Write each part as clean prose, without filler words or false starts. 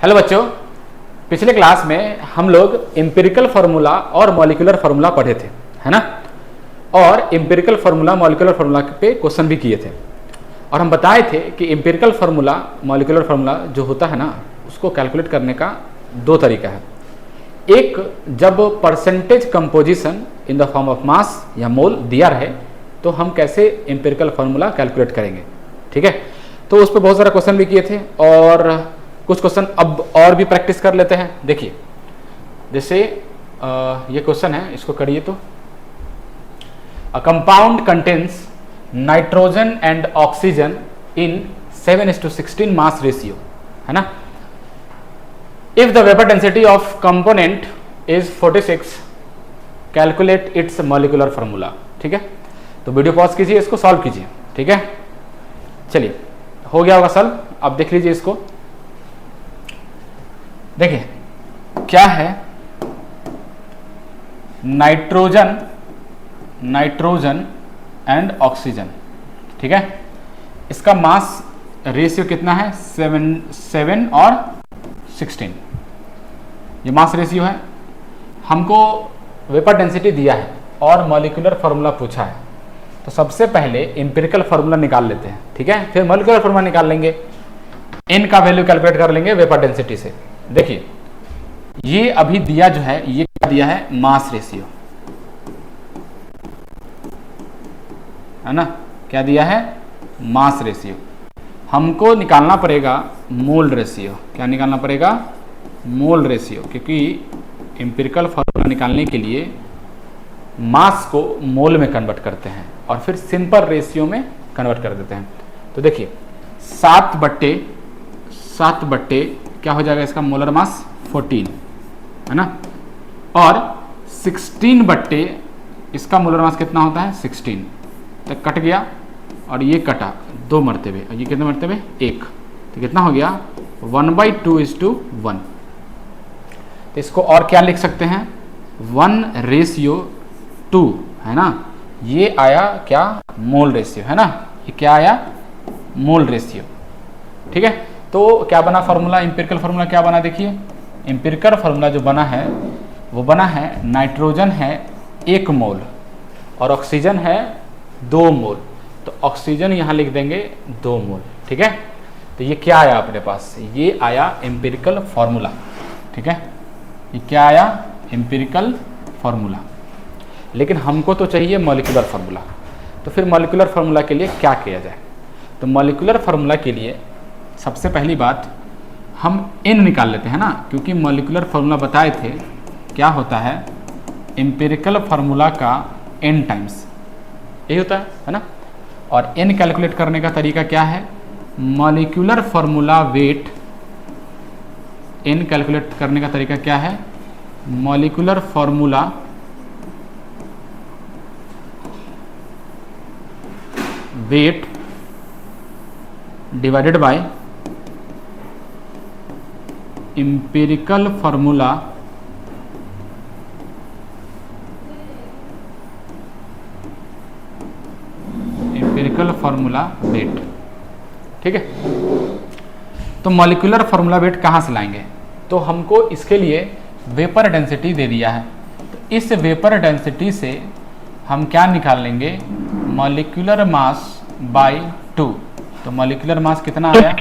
Hello बच्चों, पिछले class में हम लोग एम्पिरिकल फार्मूला और मॉलिक्यूलर फार्मूला पढ़े थे, है ना। और एम्पिरिकल फार्मूला मॉलिक्यूलर फार्मूला पे क्वेश्चन भी किए थे और हम बताए थे कि एम्पिरिकल फार्मूला मॉलिक्यूलर फार्मूला जो होता है ना, उसको कैलकुलेट करने का दो तरीका है। एक, जब percentage composition in the form of mass या मोल दिया रहे तो हम कैसे एम्पिरिकल फार्मूला कैलकुलेट करेंगे, ठीक है। तो उस पर बहुत सारा क्वेश्चन भी किए थे और कुछ क्वेश्चन अब और भी प्रैक्टिस कर लेते हैं। देखिए, जैसे ये क्वेश्चन है, इसको करिए तो। A compound contains nitrogen and oxygen in 7:16 mass ratio, है ना। If the vapour density of component is 46, calculate its molecular formula, ठीक है। तो वीडियो पॉज कीजिए, इसको सॉल्व कीजिए, ठीक है। चलिए, हो गया होगा सॉल्व। अब देख लीजिए इसको। देखिए क्या है, नाइट्रोजन एंड ऑक्सीजन, ठीक है। इसका मास रेशियो कितना है, 7 और 16, ये मास रेशियो है। हमको वेपर डेंसिटी दिया है और मॉलिक्यूलर फार्मूला पूछा है, तो सबसे पहले एम्पिरिकल फार्मूला निकाल लेते हैं, ठीक है। फिर मॉलिक्यूलर फार्मूला निकाल लेंगे, n का वैल्यू कैलकुलेट कर लेंगे वेपर डेंसिटी से। देखिए, ये अभी दिया जो है, ये क्या दिया है, मास रेशियो, है ना। क्या दिया है, मास रेशियो। हमको निकालना पड़ेगा मोल रेशियो। क्या निकालना पड़ेगा, मोल रेशियो, क्योंकि एम्पिरिकल फार्मूला निकालने के लिए मास को मोल में कन्वर्ट करते हैं और फिर सिंपल रेशियो में कन्वर्ट कर देते हैं। तो देखिए, 7 बट्टे क्या हो जाएगा इसका मोलर मास, 14, है ना। और 16 बट्टे इसका मोलर मास कितना होता है, 16। तो कट गया और ये कटा 2 मरतबे, और ये कितने मरतबे, 1। तो कितना हो गया, 1/2:1। तो इसको और क्या लिख सकते हैं, 1:2, है ना। ये आया क्या, मोल रेशियो, है ना। ये क्या आया, मोल रेशियो, ठीक है। तो क्या बना फार्मूला, एम्पिरिकल फार्मूला क्या बना, देखिए। एम्पिरिकल फार्मूला जो बना है वो बना है, नाइट्रोजन है 1 मोल और ऑक्सीजन है 2 मोल। तो ऑक्सीजन यहाँ लिख देंगे 2 मोल, ठीक है। तो ये क्या आया अपने पास, ये आया एम्पिरिकल फार्मूला, ठीक है। ये क्या आया, एम्पिरिकल फार्मूला। लेकिन हमको तो चाहिए मॉलिक्यूलर फार्मूला। तो फिर मॉलिक्यूलर फार्मूला के लिए क्या किया जाए, तो मॉलिक्यूलर फार्मूला के लिए सबसे पहली बात हम n निकाल लेते हैं ना, क्योंकि मॉलिक्यूलर फार्मूला बताए थे क्या होता है, एम्पिरिकल फार्मूला का n टाइम्स, यही होता है ना। और n कैलकुलेट करने का तरीका क्या है, molecular formula wait. n calculate करने का तरीका क्या है, molecular formula weight divided by empirical formula wait, ठीक है। तो मॉलिक्यूलर फार्मूला वेट कहाँ से लाएंगे, तो हमको इसके लिए वेपर डेंसिटी दे दिया है। तो इस वेपर डेंसिटी से हम क्या निकाल लेंगे, मॉलिक्यूलर मास बाय 2। तो मॉलिक्यूलर मास कितना आया,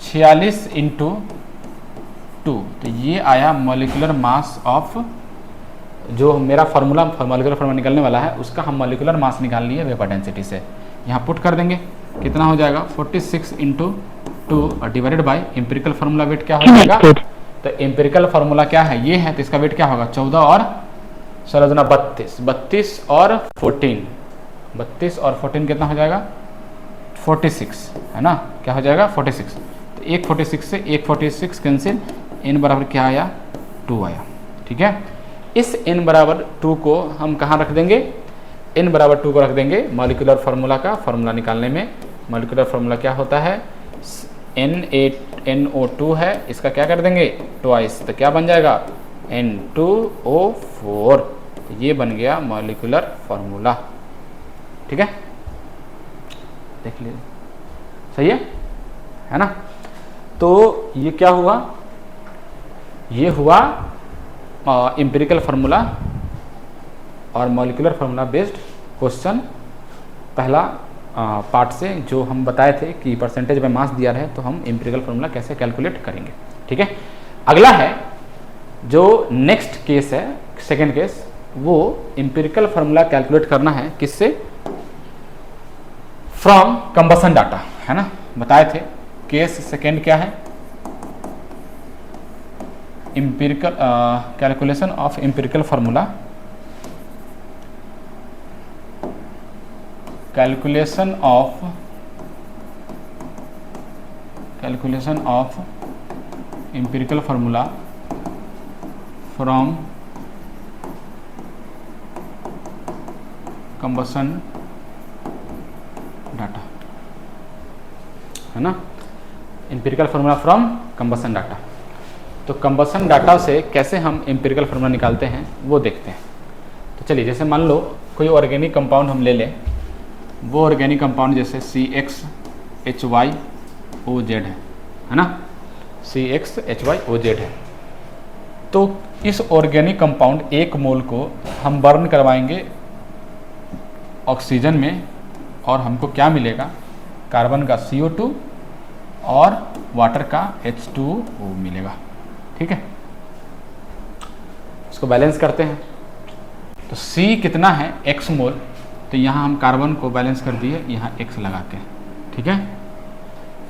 46 × 2। तो ये आया मॉलिक्यूलर मास ऑफ, जो मेरा फार्मूला मॉलिक्यूलर फार्मूला निकलने वाला है उसका हम मॉलिक्यूलर मास निकाल लिए वेपर डेंसिटी से। यहाँ पुट कर देंगे, कितना हो जाएगा, 46 × 2 और divided by empirical formula wait क्या हो जाएगा। तो एम्पिरिकल फार्मूला क्या है, ये है, तो इसका वेट क्या होगा, 14 और 16 दूना 32, 32 और 14, 32 और 14 कितना हो जाएगा, 46, है ना। क्या हो जाएगा, 46। तो 146 से 146 कैंसिल, n बराबर क्या आया, 2 आया, ठीक है। इस n बराबर 2 को हम कहाँ रख देंगे, n बराबर 2 को रख देंगे मॉलिक्यूलर फार्मूला का फार्मूला निकालने में। मॉलिक्यूलर फार्मूला क्या होता है, NO2 है, इसका क्या कर देंगे, ट्वाइस। तो क्या बन जाएगा, N2O4। तो ये बन गया मॉलिक्यूलर फार्मूला, ठीक है। देख लीजिए, सही है ना। तो ये क्या हुआ, ये हुआ एम्पिरिकल फार्मूला और मॉलिक्यूलर फार्मूला बेस्ड क्वेश्चन पहला पार्ट से, जो हम बताए थे कि परसेंटेज बाय मास दिया रहे तो हम एम्पिरिकल फार्मूला कैसे कैलकुलेट करेंगे। ठीक है, अगला है जो नेक्स्ट केस है, सेकेंड केस, वो एम्पिरिकल फार्मूला कैलकुलेट करना है किससे, फ्रॉम कंबसन डाटा, है ना। बताए थे केस सेकेंड क्या है, empirical calculation of empirical formula, calculation of empirical formula from combustion data, है ना, empirical formula from combustion data. तो कंबसन डाटा से कैसे हम एम्पिरिकल फार्मूला निकालते हैं वो देखते हैं। तो चलिए, जैसे मान लो कोई ऑर्गेनिक कंपाउंड हम ले लें, वो ऑर्गेनिक कंपाउंड जैसे CXHYOZ है ना, CXHYOZ है। तो इस ऑर्गेनिक कंपाउंड एक मोल को हम बर्न करवाएंगे ऑक्सीजन में, और हमको क्या मिलेगा, कार्बन का CO2 और वाटर का H2O मिलेगा। ठीक है, इसको बैलेंस करते हैं। तो C कितना है, X मोल, तो यहाँ हम कार्बन को बैलेंस कर दिए यहाँ X लगा के। ठीक है,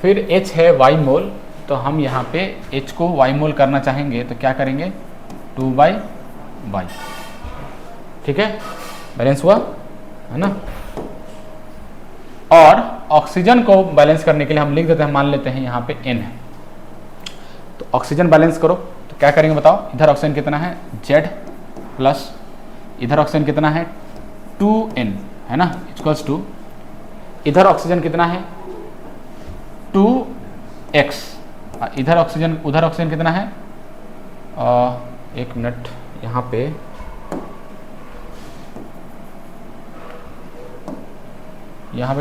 फिर H है Y मोल, तो हम यहाँ पे H को Y मोल करना चाहेंगे तो क्या करेंगे, 2/Y। ठीक है, बैलेंस हुआ, है ना। और ऑक्सीजन को बैलेंस करने के लिए हम लिख देते हैं, मान लेते हैं यहाँ पे N है, तो ऑक्सीजन बैलेंस करो तो क्या करेंगे बताओ, इधर ऑक्सीजन कितना है Z प्लस इधर ऑक्सीजन कितना है 2N, है ना, इक्वल्स टू इधर ऑक्सीजन कितना है 2X, इधर ऑक्सीजन उधर ऑक्सीजन कितना है, एक मिनट, यहाँ पे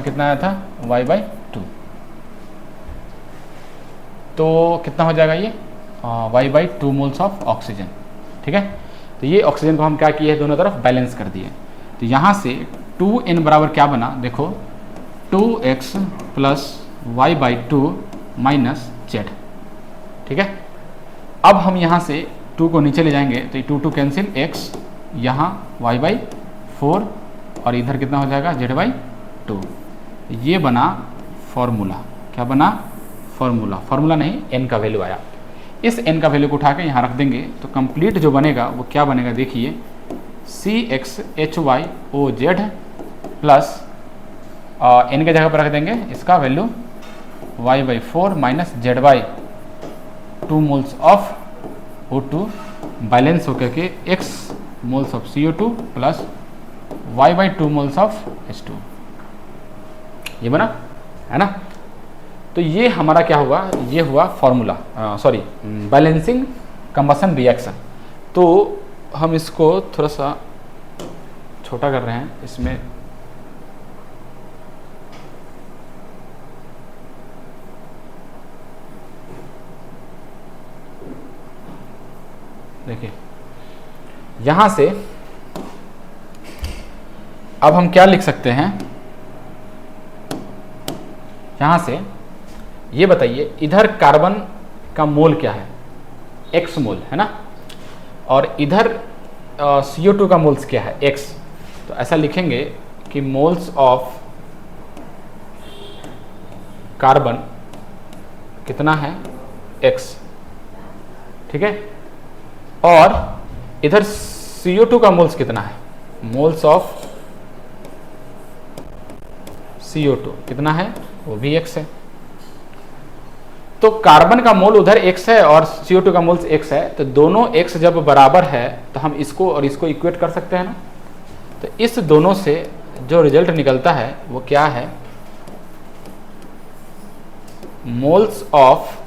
कितना आया था Y/2, तो कितना हो जाएगा ये Y/2 मोल्स ऑफ ऑक्सीजन। ठीक है, तो ये ऑक्सीजन को हम क्या किए, दोनों तरफ बैलेंस कर दिए। तो यहाँ से 2N बराबर क्या बना, देखो 2X plus Y/2 minus Z। ठीक है, अब हम यहाँ से 2 को नीचे ले जाएंगे तो ये 2 कैंसिल, X यहाँ Y/4 और इधर कितना हो जाएगा Z/2। ये बना फॉर्मूला, क्या बना, फॉर्मूला नहीं, N का वैल्यू आया। इस N का वैल्यू को उठा के यहाँ रख देंगे तो कंप्लीट जो बनेगा वो क्या बनेगा, देखिए CXHYOZ प्लस N के जगह पर रख देंगे इसका value Y/4 minus Z/2 moles of O2 balance होकर के X moles of CO2 plus Y/2 moles of H2, ये बना, है ना। तो ये हमारा क्या हुआ, ये हुआ फॉर्मूला, बैलेंसिंग कंबसन रिएक्शन। तो हम इसको थोड़ा सा छोटा कर रहे हैं, इसमें देखिए यहां से अब हम क्या लिख सकते हैं, यहां से ये बताइए, इधर कार्बन का मोल क्या है, X मोल, है ना, और इधर CO2 का मोल्स क्या है, X। तो ऐसा लिखेंगे कि मोल्स ऑफ कार्बन कितना है, X। ठीक है, और इधर CO2 का मोल्स कितना है, मोल्स ऑफ CO2 कितना है, वो भी X है। तो कार्बन का मोल उधर X है और CO2 का मोल्स X है, तो दोनों X जब बराबर है तो हम इसको और इसको इक्वेट कर सकते हैं ना। तो इस दोनों से जो रिजल्ट निकलता है वो क्या है, moles of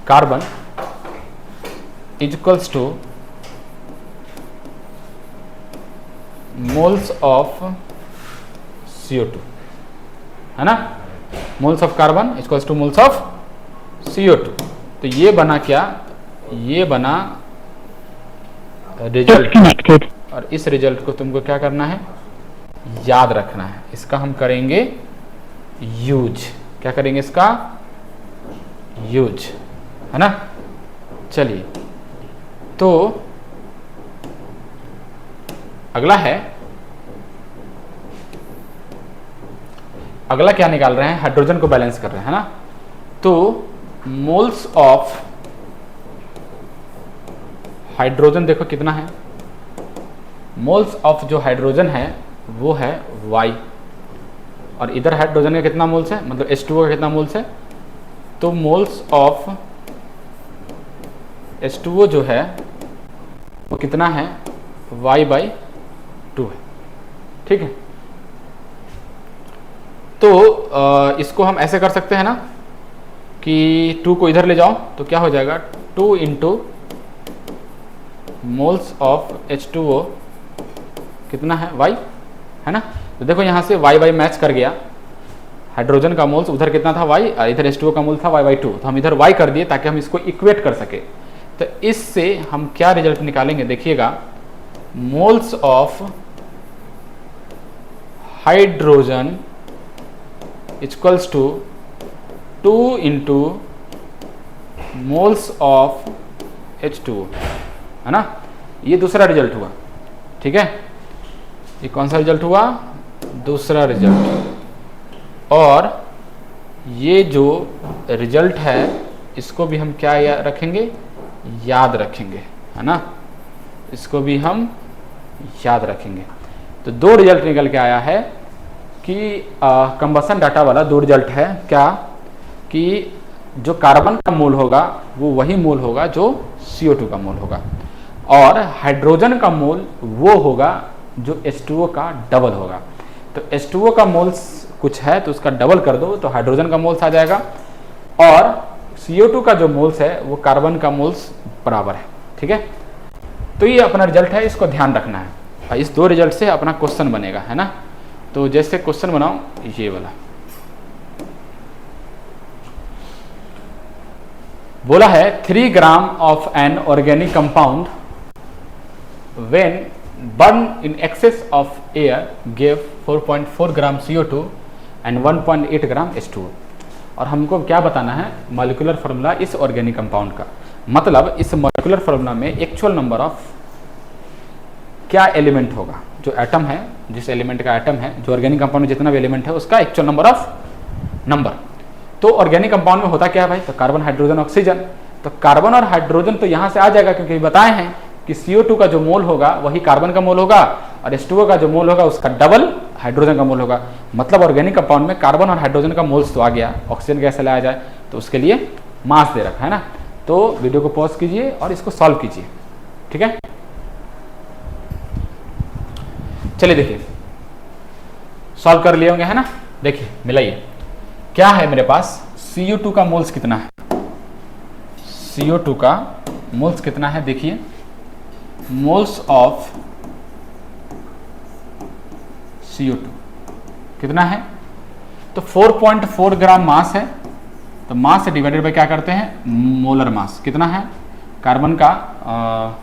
carbon equals two moles of CO2, है ना, moles of carbon equals two moles of CO2। तो ये बना क्या, ये बना रिजल्ट, और इस रिजल्ट को तुमको क्या करना है, याद रखना है। इसका हम करेंगे यूज, क्या करेंगे इसका यूज, है ना। चलिए तो अगला है, अगला क्या निकाल रहे हैं, हाइड्रोजन को बैलेंस कर रहे हैं, है ना। तो मोल्स ऑफ हाइड्रोजन देखो कितना है, मोल्स ऑफ जो हाइड्रोजन है वो है Y, और इधर हाइड्रोजन का कितना मोल्स है, मतलब H2O का कितना मोल्स है, तो मोल्स ऑफ H2O जो है वो कितना है, Y/2 है, ठीक है। तो इसको हम ऐसे कर सकते हैं ना कि 2 को इधर ले जाओ तो क्या हो जाएगा, 2 इंटू मोल्स ऑफ H2O कितना है Y, है ना। तो देखो यहाँ से Y मैच कर गया, हाइड्रोजन का मोल्स उधर कितना था Y, इधर H2O का मोल था Y/2, तो हम इधर Y कर दिए ताकि हम इसको इक्वेट कर सके। तो इससे हम क्या रिजल्ट निकालेंगे, देखिएगा, moles of hydrogen equals to 2 into moles of H2O, है ना। ये दूसरा रिजल्ट हुआ, ठीक है। ये कौन सा रिजल्ट हुआ, दूसरा रिजल्ट। और ये जो रिजल्ट है इसको भी हम क्या रखेंगे, याद रखेंगे, है ना, इसको भी हम याद रखेंगे। तो 2 रिजल्ट निकल के आया है कि कंबसन डाटा वाला 2 रिजल्ट है, क्या कि जो कार्बन का मोल होगा वो वही मोल होगा जो CO2 का मोल होगा, और हाइड्रोजन का मोल वो होगा जो H2O का डबल होगा। तो H2O का मोल्स कुछ है तो उसका डबल कर दो तो हाइड्रोजन का मोल्स आ जाएगा, और CO2 का जो मोल्स है वो कार्बन का मोल्स बराबर है, ठीक है। तो ये अपना रिजल्ट है, इसको ध्यान रखना है, और इस 2 रिजल्ट से अपना क्वेश्चन बनेगा, है ना। तो जैसे क्वेश्चन बनाओ ये वाला, बोला है 3 gram of an organic compound when burn in excess of air give 4.4 gram CO2 and 1.8 gram H2O। और हमको क्या बताना है, मॉलिक्यूलर फार्मूला इस ऑर्गेनिक कंपाउंड का, मतलब इस मॉलिक्यूलर फार्मूला में एक्चुअल नंबर ऑफ क्या एलिमेंट होगा, जो एटम है, जिस एलिमेंट का एटम है, जो ऑर्गेनिक कंपाउंड में जितना भी एलिमेंट है उसका एक्चुअल नंबर ऑफ नंबर। तो ऑर्गेनिक कंपाउंड में होता क्या है भाई, तो कार्बन, हाइड्रोजन, ऑक्सीजन। तो कार्बन और हाइड्रोजन तो यहाँ से आ जाएगा, क्योंकि बताए हैं कि CO2 का जो मोल होगा वही कार्बन का मोल होगा, और H2O का जो मोल होगा उसका डबल हाइड्रोजन का मोल होगा। मतलब ऑर्गेनिक कंपाउंड में कार्बन और हाइड्रोजन का मोल्स तो आ गया, ऑक्सीजन कैसे लाया जाए, तो उसके लिए मास दे रखा है ना। तो वीडियो को पॉज कीजिए और इसको सॉल्व कीजिए, ठीक है। चलिए देखिए, सॉल्व कर लिए होंगे, है ना। देखिए मिलाइए, क्या है मेरे पास, CO2 का मोल्स कितना है, CO2 का मोल्स कितना है, देखिए, मोल्स ऑफ CO2 कितना है, तो 4.4 ग्राम मास है। तो मास से डिवाइडेड बाय क्या करते हैं, मोलर मास कितना है, कार्बन का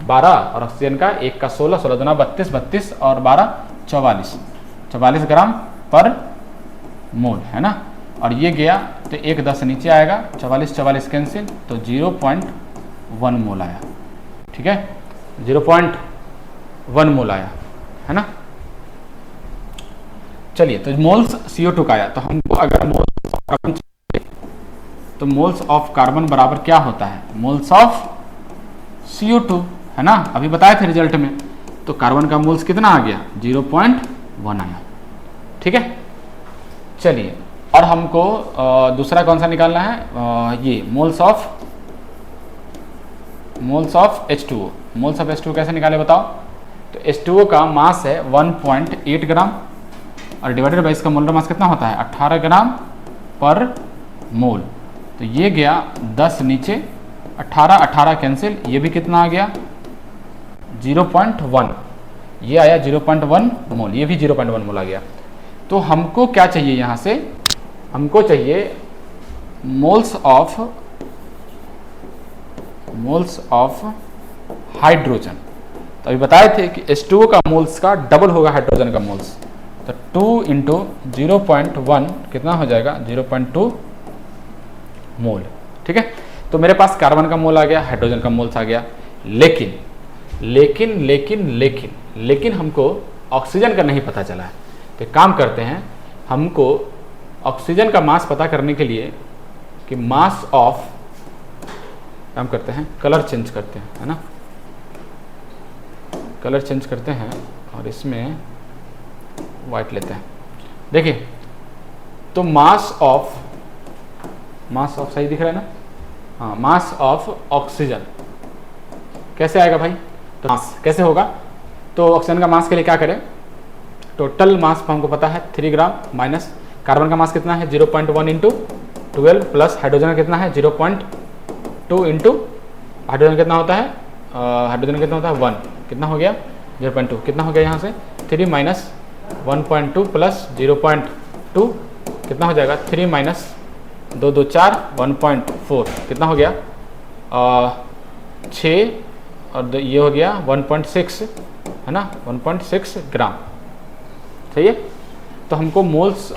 12 और ऑक्सीजन का 1 का 16, 16 दूना 32, 32 और 12 44, 44 ग्राम पर मोल, है ना। और ये गया तो 1 10 नीचे आएगा, 44 44 कैंसिल, तो 0.1 मोल आया, ठीक है, 0.1 मोल आया, है ना। चलिए, तो मोल्स CO2 का आया, तो हमको अगर मोल्स ऑफ कार्बन चाहिए तो मोल्स ऑफ कार्बन बराबर क्या होता है, मोल्स ऑफ CO2, है ना। अभी बताए थे रिजल्ट में, तो कार्बन का मोल्स कितना आ गया, 0.1 आया, ठीक है। चलिए, और हमको दूसरा कौन सा निकालना है, ये moles of H2O। Moles of H2O कैसे निकाले बताओ, तो H2O का मास है 1.8 ग्राम, और डिवाइडेड बाई इसका मोलर मास कितना होता है, 18 ग्राम पर मोल। तो ये गया 10 नीचे, 18 18 कैंसिल, ये भी कितना आ गया, 0.1, ये आया 0.1 मोल, ये भी 0.1 मोल आ गया। तो हमको क्या चाहिए, यहाँ से हमको चाहिए moles of moles of hydrogen. तो अभी बताए थे कि H2O का मोल्स का डबल होगा हाइड्रोजन का मोल्स, तो 2 इंटू 0.1 कितना हो जाएगा 0.2 मोल। ठीक है, तो मेरे पास कार्बन का मोल आ गया, हाइड्रोजन का मोल्स आ गया, लेकिन लेकिन लेकिन लेकिन लेकिन हमको ऑक्सीजन का नहीं पता चला है। तो काम करते हैं, हमको ऑक्सीजन का मास पता करने के लिए कि मास ऑफ, काम करते हैं कलर चेंज करते हैं, है ना, कलर चेंज करते हैं और इसमें वाइट लेते हैं। देखिए तो मास ऑफ सही दिख रहा है ना, हाँ, मास ऑफ ऑक्सीजन कैसे आएगा भाई, तो मास कैसे होगा, तो ऑक्सीजन का मास के लिए क्या करें, टोटल मास हमको पता है 3 ग्राम माइनस कार्बन का मास कितना है 0.1 इंटू 12 प्लस हाइड्रोजन का कितना है 0.2 इंटू हाइड्रोजन कितना होता है, हाइड्रोजन कितना होता है 1, कितना हो गया 0.2, कितना हो गया यहाँ से 3 माइनस 1.2 प्लस 0.2 कितना हो जाएगा 3 माइनस 2 2 4 1.4 कितना हो गया 6 और ये हो गया 1.6 है ना, 1.6 ग्राम। सही है, तो हमको मोल्स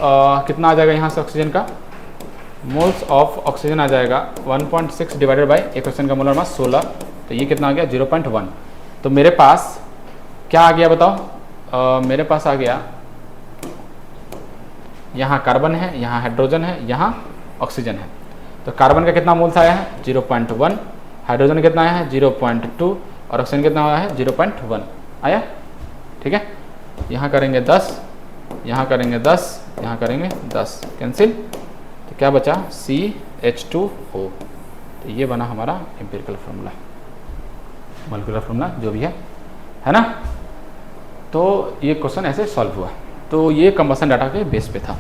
कितना आ जाएगा यहाँ से ऑक्सीजन का, मोल्स ऑफ ऑक्सीजन आ जाएगा 1.6 डिवाइडेड बाई एक ऑक्सीजन का मोलर मास 16, तो ये कितना आ गया 0.1। तो मेरे पास क्या आ गया बताओ, मेरे पास आ गया यहाँ कार्बन है, यहाँ हाइड्रोजन है, यहाँ ऑक्सीजन है। तो कार्बन का कितना मोल्स आया है 0.1, हाइड्रोजन कितना आया है 0.2 और ऑक्सीजन कितना आया है 0.1 आया। ठीक है, यहाँ करेंगे 10, यहाँ करेंगे 10, यहाँ करेंगे 10, कैंसिल, तो क्या बचा CH2O। तो ये बना हमारा एम्पिरिकल फार्मूला, मॉलिक्यूलर फार्मूला जो भी है ना। तो ये क्वेश्चन ऐसे सॉल्व हुआ, तो ये कंबसन डाटा के बेस पे था।